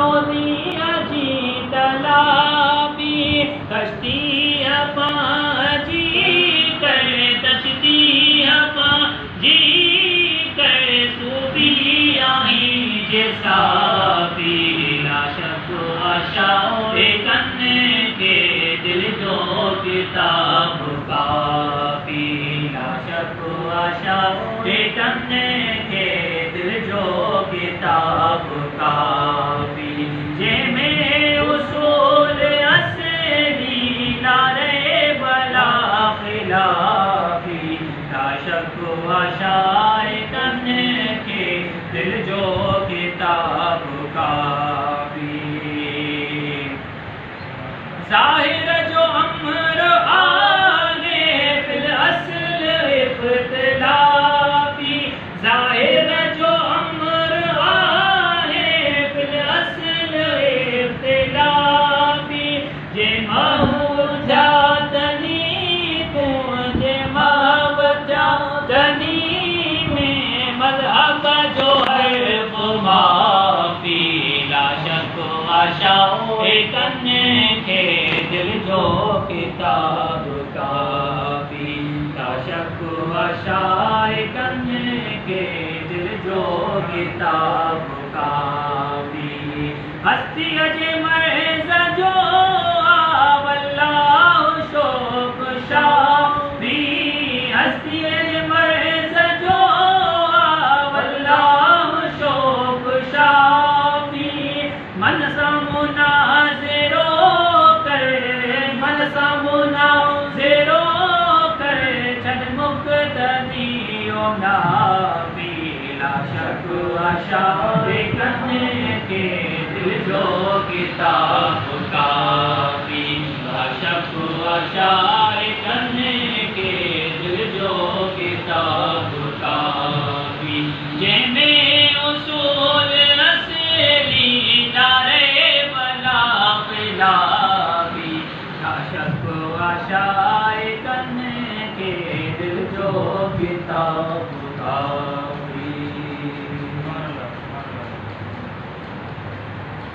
रोदियां जी तलाबी कश्ती जी कर तश्ती जी कर सूफी आई जैसा पीला शक आशा कन्ने के दिल जो किताब का पीला शक आशा कन्ने के दिल जो किताब का जे में उसूल असली नारे बला खिलाफी ला शक आशा कन्ने के दिल जो किताब का ज़ाहिर जो अमर आगे फिल असल इख्तिलाफी ज़ाहिर जो अमर आगे फिल असल इख्तिलाफी जे महूजा तनी को जे महवजा तनी में मज़हब जो है वो माफी ला शक आशा कन्ने के दिल जो किताब का भी ला शक आशा कन्ने के दिल जो किताब का भी हस्ती अजे मर्ज जो अल्लाह शोक शाफी हस्ती अजे मर्ज जो अल्लाह शोक शाफी मन समुना ला शक आशा कन्ने के दिल जो किताब का ला शक आशा कन्ने के दिल जो किताब का जैमें उसूल असली नारे बला खिलाफी ला शक आशा कन्ने के दिल जो किताब का